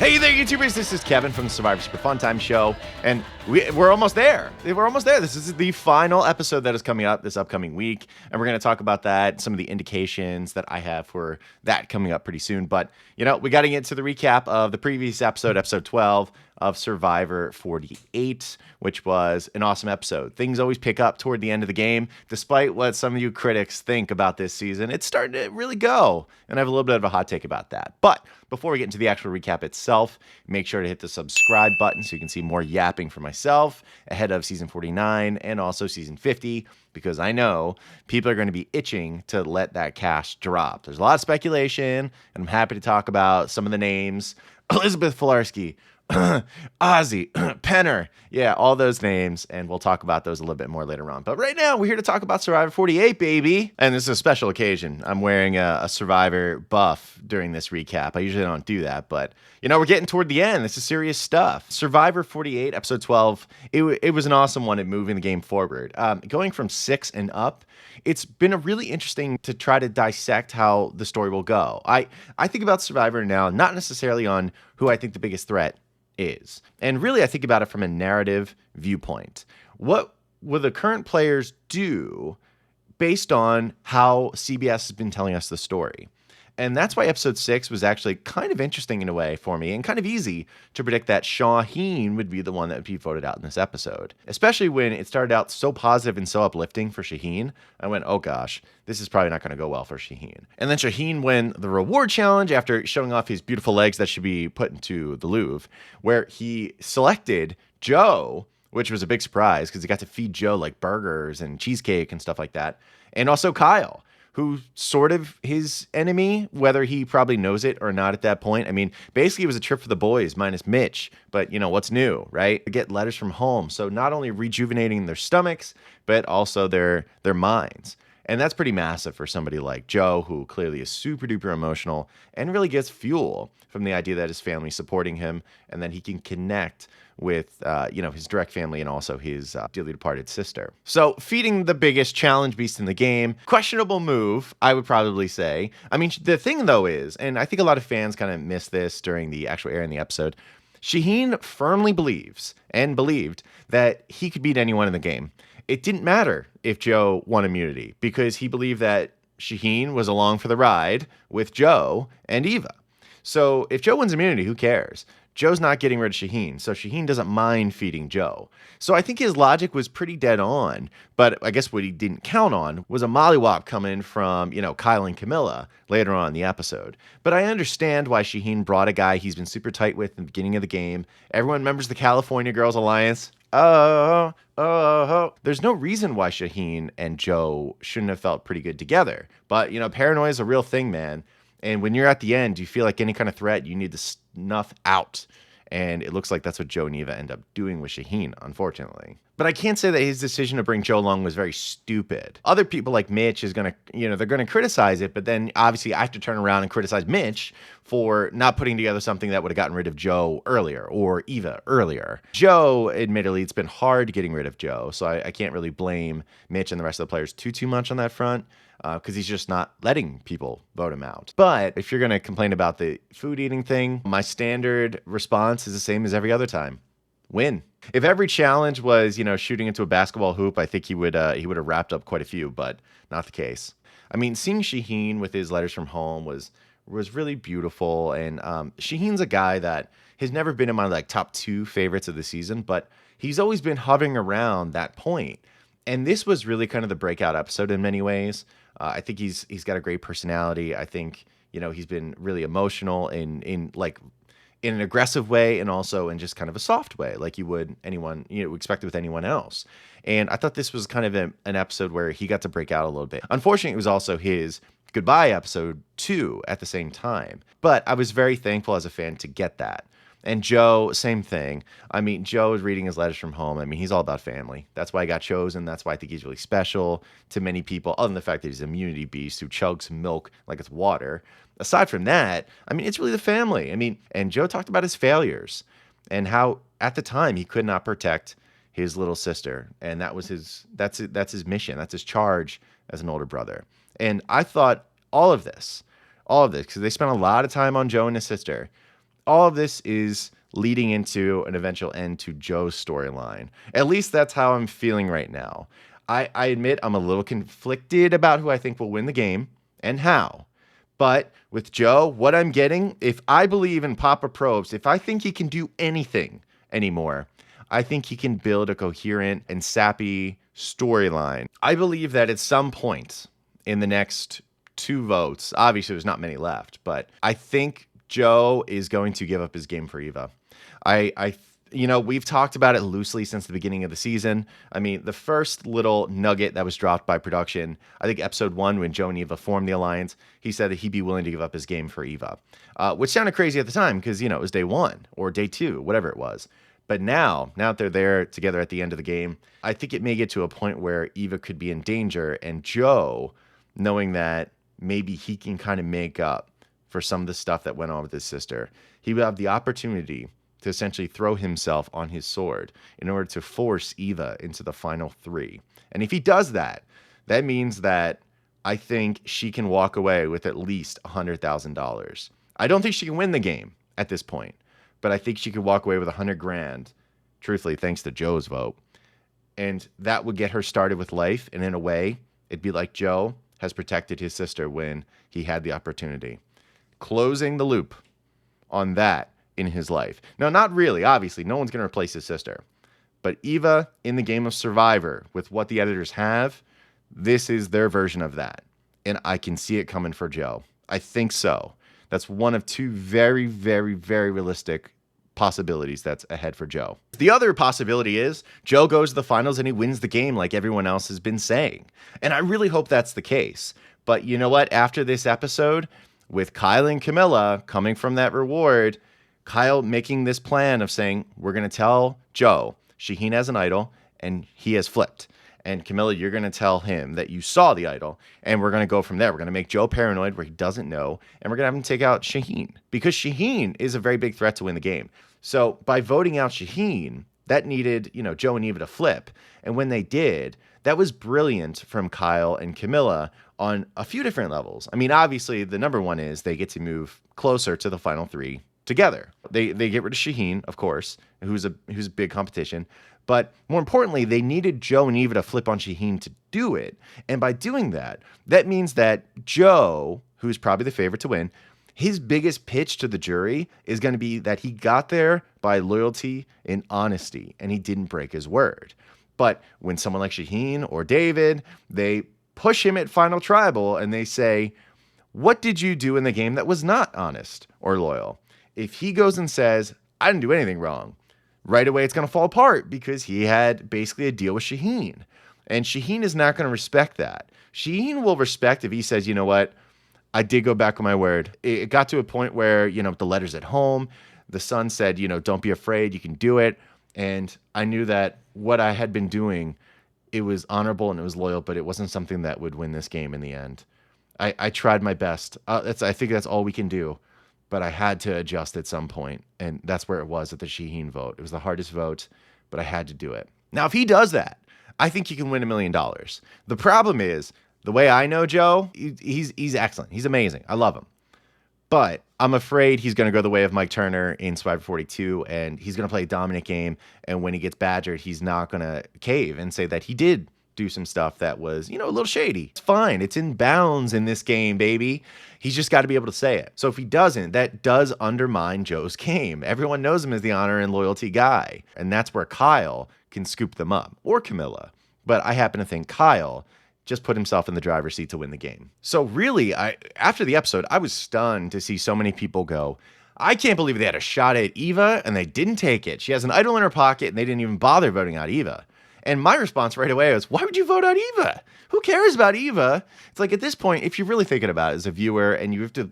Hey there, YouTubers. This is Kevin from the Survivor Super Fun Time Show, and we're almost there. We're almost there. This is the final episode that is coming up this upcoming week, and we're going to talk about that, some of the indications that I have for that coming up pretty soon. But, you know, we got to get to the recap of the previous episode, episode 12 of Survivor 48, which was an awesome episode. Things always pick up toward the end of the game. Despite what some of you critics think about this season, it's starting to really go, and I have a little bit of a hot take about that. But before we get into the actual recap itself, make sure to hit the subscribe button so you can see more yapping from myself ahead of season 49 and also season 50, because I know people are going to be itching to let that cash drop. There's a lot of speculation, and I'm happy to talk about some of the names. Elizabeth Filarski, Ozzy, Penner, yeah, all those names, and we'll talk about those a little bit more later on. But right now, we're here to talk about Survivor 48, baby. And this is a special occasion. I'm wearing a Survivor buff during this recap. I usually don't do that, but, you know, we're getting toward the end. This is serious stuff. Survivor 48, episode 12, it was an awesome one at moving the game forward. Going from 6 and up, it's been a really interesting to try to dissect how the story will go. I think about Survivor now, not necessarily on who I think the biggest threat is. And really, I think about it from a narrative viewpoint. What will the current players do based on how CBS has been telling us the story? And that's why episode 6 was actually kind of interesting in a way for me and kind of easy to predict that Shaheen would be the one that would be voted out in this episode. Especially when it started out so positive and so uplifting for Shaheen. I went, oh gosh, this is probably not going to go well for Shaheen. And then Shaheen won the reward challenge after showing off his beautiful legs that should be put into the Louvre, where he selected Joe, which was a big surprise because he got to feed Joe like burgers and cheesecake and stuff like that. And also Kyle, who's sort of his enemy, whether he probably knows it or not at that point. I mean, basically it was a trip for the boys minus Mitch, but you know, what's new, right? They get letters from home. So not only rejuvenating their stomachs, but also their minds. And that's pretty massive for somebody like Joe, who clearly is super duper emotional and really gets fuel from the idea that his family's supporting him and that he can connect with, his direct family and also his dearly departed sister. So feeding the biggest challenge beast in the game, questionable move, I would probably say. I mean, the thing though is, and I think a lot of fans kind of missed this during the actual air in the episode, Shaheen firmly believes and believed that he could beat anyone in the game. It didn't matter if Joe won immunity because he believed that Shaheen was along for the ride with Joe and Eva. So if Joe wins immunity, who cares? Joe's not getting rid of Shaheen, so Shaheen doesn't mind feeding Joe. So I think his logic was pretty dead on, but I guess what he didn't count on was a mollywop coming from, Kyle and Camilla later on in the episode. But I understand why Shaheen brought a guy he's been super tight with in the beginning of the game. Everyone remembers the California Girls Alliance. Oh. There's no reason why Shaheen and Joe shouldn't have felt pretty good together. But, paranoia is a real thing, man. And when you're at the end, you feel like any kind of threat, you need to snuff out. And it looks like that's what Joe and Eva end up doing with Shaheen, unfortunately. But I can't say that his decision to bring Joe along was very stupid. Other people like Mitch is going to, they're going to criticize it. But then obviously I have to turn around and criticize Mitch for not putting together something that would have gotten rid of Joe earlier or Eva earlier. Joe, admittedly, it's been hard getting rid of Joe. So I can't really blame Mitch and the rest of the players too much on that front. Because he's just not letting people vote him out. But if you're going to complain about the food eating thing, my standard response is the same as every other time. Win. If every challenge was, shooting into a basketball hoop, I think he would have wrapped up quite a few, but not the case. I mean, seeing Shaheen with his letters from home was really beautiful. And Shaheen's a guy that has never been in my top 2 favorites of the season, but he's always been hovering around that point. And this was really kind of the breakout episode in many ways. I think he's got a great personality. I think, he's been really emotional in an aggressive way and also in just kind of a soft way, like you would expect it with anyone else. And I thought this was kind of an episode where he got to break out a little bit. Unfortunately, it was also his goodbye episode too at the same time. But I was very thankful as a fan to get that. And Joe, same thing. I mean, Joe is reading his letters from home. I mean, he's all about family. That's why he got chosen. That's why I think he's really special to many people, other than the fact that he's an immunity beast who chugs milk like it's water. Aside from that, I mean, it's really the family. I mean, and Joe talked about his failures and how at the time he could not protect his little sister. And that's his mission. That's his charge as an older brother. And I thought all of this, because they spent a lot of time on Joe and his sister, all of this is leading into an eventual end to Joe's storyline. At least that's how I'm feeling right now. I admit I'm a little conflicted about who I think will win the game and how. But with Joe, what I'm getting, if I believe in Papa Probst, if I think he can do anything anymore, I think he can build a coherent and sappy storyline. I believe that at some point in the next 2 votes, obviously there's not many left, but I think Joe is going to give up his game for Eva. We've talked about it loosely since the beginning of the season. I mean, the first little nugget that was dropped by production, I think episode 1, when Joe and Eva formed the alliance, he said that he'd be willing to give up his game for Eva, which sounded crazy at the time because, it was day 1 or day 2, whatever it was. But now that they're there together at the end of the game, I think it may get to a point where Eva could be in danger, and Joe, knowing that maybe he can kind of make up for some of the stuff that went on with his sister, he would have the opportunity to essentially throw himself on his sword in order to force Eva into the final 3. And if he does that, that means that I think she can walk away with at least $100,000. I don't think she can win the game at this point, but I think she could walk away with $100,000, truthfully, thanks to Joe's vote. And that would get her started with life. And in a way, it'd be like Joe has protected his sister when he had the opportunity. Closing the loop on that in his life. Now, not really, obviously, no one's going to replace his sister. But Eva in the game of Survivor, with what the editors have, this is their version of that. And I can see it coming for Joe. I think so. That's one of 2 very, very, very realistic possibilities that's ahead for Joe. The other possibility is Joe goes to the finals and he wins the game like everyone else has been saying. And I really hope that's the case. But you know what? After this episode, with Kyle and Camilla coming from that reward, Kyle making this plan of saying, we're going to tell Joe Shaheen has an idol and he has flipped. And Camilla, you're going to tell him that you saw the idol, and we're going to go from there. We're going to make Joe paranoid where he doesn't know, and we're going to have him take out Shaheen, because Shaheen is a very big threat to win the game. So by voting out Shaheen, that needed, Joe and Eva to flip. And when they did, that was brilliant from Kyle and Camilla on a few different levels. I mean, obviously, the number one is they get to move closer to the final 3 together. They get rid of Shaheen, of course, who's a big competition. But more importantly, they needed Joe and Eva to flip on Shaheen to do it. And by doing that, that means that Joe, who's probably the favorite to win, his biggest pitch to the jury is going to be that he got there by loyalty and honesty, and he didn't break his word. But when someone like Shaheen or David, they push him at Final Tribal and they say, what did you do in the game that was not honest or loyal? If he goes and says, I didn't do anything wrong, right away it's going to fall apart because he had basically a deal with Shaheen. And Shaheen is not going to respect that. Shaheen will respect if he says, you know what, I did go back on my word. It got to a point where, the letters at home, the son said, don't be afraid, you can do it. And I knew that what I had been doing, it was honorable and it was loyal, but it wasn't something that would win this game in the end. I tried my best. I think that's all we can do. But I had to adjust at some point, and that's where it was at the Shaheen vote. It was the hardest vote, but I had to do it. Now, if he does that, I think he can win $1 million. The problem is, the way I know Joe, he's excellent. He's amazing. I love him. But I'm afraid he's going to go the way of Mike Turner in Survivor 42, and he's going to play a dominant game, and when he gets badgered, he's not going to cave and say that he did do some stuff that was, a little shady. It's fine. It's in bounds in this game, baby. He's just got to be able to say it. So if he doesn't, that does undermine Joe's game. Everyone knows him as the honor and loyalty guy. And that's where Kyle can scoop them up, or Camilla. But I happen to think Kyle just put himself in the driver's seat to win the game. So really, after the episode, I was stunned to see so many people go, I can't believe they had a shot at Eva and they didn't take it. She has an idol in her pocket and they didn't even bother voting out Eva. And my response right away was, why would you vote out Eva? Who cares about Eva? It's like, at this point, if you're really thinking about it as a viewer and you have to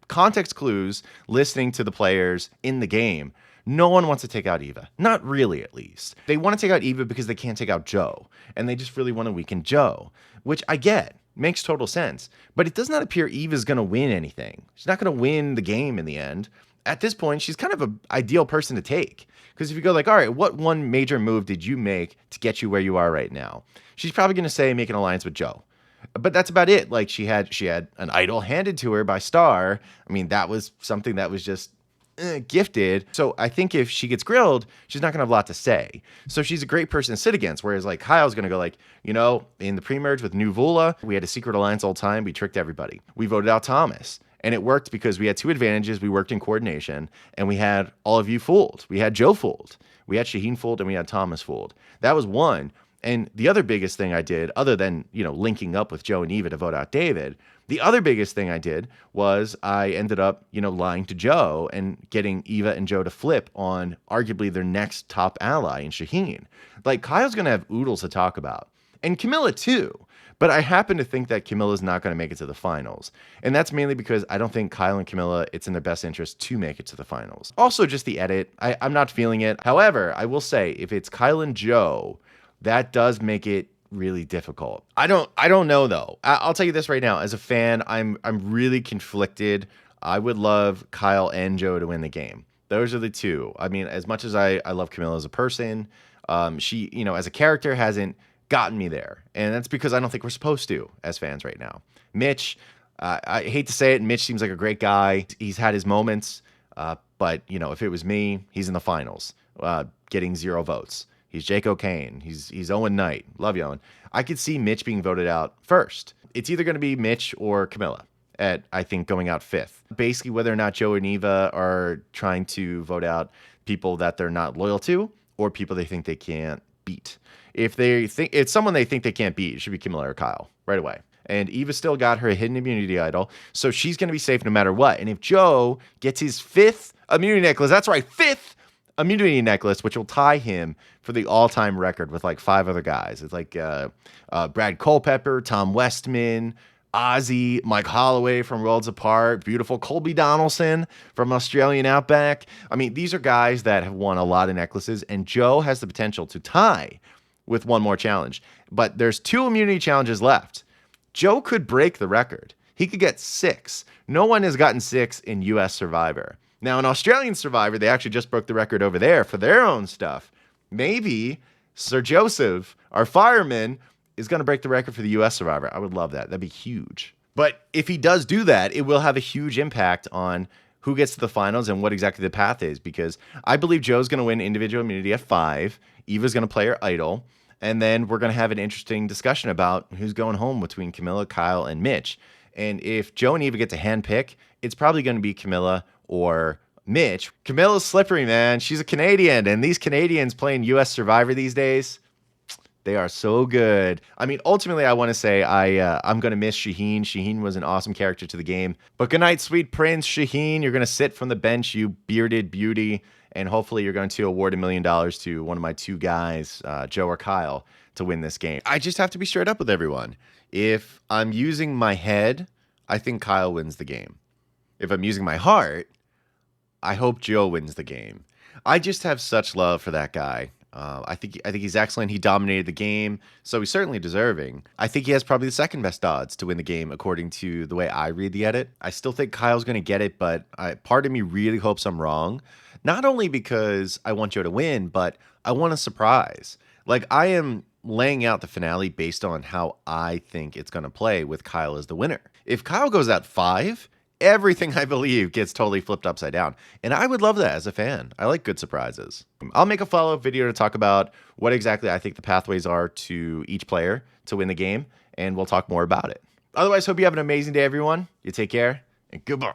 context clues listening to the players in the game, no one wants to take out Eva. Not really, at least. They want to take out Eva because they can't take out Joe. And they just really want to weaken Joe, which I get. Makes total sense. But it does not appear Eva's going to win anything. She's not going to win the game in the end. At this point, she's kind of an ideal person to take. Because if you go like, all right, what one major move did you make to get you where you are right now? She's probably going to say make an alliance with Joe. But that's about it. Like she had an idol handed to her by Star. I mean, that was something that was just gifted. So I think if she gets grilled, she's not going to have a lot to say. So she's a great person to sit against. Whereas like Kyle's going to go like, in the pre-merge with New Vula, we had a secret alliance all the time. We tricked everybody. We voted out Thomas. And it worked because we had two advantages. We worked in coordination and we had all of you fooled. We had Joe fooled. We had Shaheen fooled and we had Thomas fooled. That was one. And the other biggest thing I did, other than, linking up with Joe and Eva to vote out David, the other biggest thing I did was I ended up, lying to Joe and getting Eva and Joe to flip on arguably their next top ally in Shaheen. Like, Kyle's going to have oodles to talk about. And Camilla too. But I happen to think that Camilla's not going to make it to the finals. And that's mainly because I don't think Kyle and Camilla, it's in their best interest to make it to the finals. Also, just the edit. I'm not feeling it. However, I will say, if it's Kyle and Joe, that does make it really difficult. I don't know though. I'll tell you this right now. As a fan, I'm really conflicted. I would love Kyle and Joe to win the game. Those are the two. I mean, as much as I love Camilla as a person, she, as a character hasn't gotten me there. And that's because I don't think we're supposed to as fans right now. Mitch, I hate to say it, Mitch seems like a great guy. He's had his moments, but if it was me, he's in the finals, getting 0 votes. He's Jake O'Kane. He's Owen Knight. Love you, Owen. I could see Mitch being voted out first. It's either going to be Mitch or Camilla I think, going out 5th. Basically, whether or not Joe and Eva are trying to vote out people that they're not loyal to or people they think they can't beat. If it's someone they think they can't beat, it should be Camilla or Kyle right away. And Eva still got her hidden immunity idol, so she's going to be safe no matter what. And if Joe gets his 5th immunity necklace, that's right, 5th immunity necklace, which will tie him for the all-time record with like 5 other guys. It's like Brad Culpepper, Tom Westman, Ozzy, Mike Holloway from Worlds Apart, beautiful Colby Donaldson from Australian Outback. I mean, these are guys that have won a lot of necklaces, and Joe has the potential to tie with one more challenge. But there's 2 immunity challenges left. Joe could break the record. He could get 6. No one has gotten 6 in US Survivor. Now, in Australian Survivor, they actually just broke the record over there for their own stuff. Maybe Sir Joseph, our fireman, is going to break the record for the US Survivor. I would love that. That'd be huge. But if he does do that, it will have a huge impact on who gets to the finals and what exactly the path is, because I believe Joe's going to win individual immunity at 5. Eva's going to play her idol. And then we're going to have an interesting discussion about who's going home between Camilla, Kyle, and Mitch. And if Joe and Eva get to handpick, it's probably going to be Camilla or Mitch. Camilla's slippery, man. She's a Canadian, and these Canadians playing US Survivor these days, they are so good. I mean, ultimately, I want to say I'm going to miss Shaheen. Shaheen was an awesome character to the game. But good night, sweet prince Shaheen. You're going to sit from the bench, you bearded beauty, and hopefully you're going to award $1 million to one of my 2 guys, Joe or Kyle, to win this game. I just have to be straight up with everyone. If I'm using my head, I think Kyle wins the game. If I'm using my heart, I hope Joe wins the game. I just have such love for that guy. I think he's excellent. He dominated the game, so he's certainly deserving. I think he has probably the second best odds to win the game, according to the way I read the edit. I still think Kyle's going to get it, but part of me really hopes I'm wrong. Not only because I want Joe to win, but I want a surprise. Like, I am laying out the finale based on how I think it's going to play with Kyle as the winner. If Kyle goes out 5, everything I believe gets totally flipped upside down. And I would love that as a fan. I like good surprises. I'll make a follow-up video to talk about what exactly I think the pathways are to each player to win the game, and we'll talk more about it. Otherwise, hope you have an amazing day, everyone. You take care, and goodbye.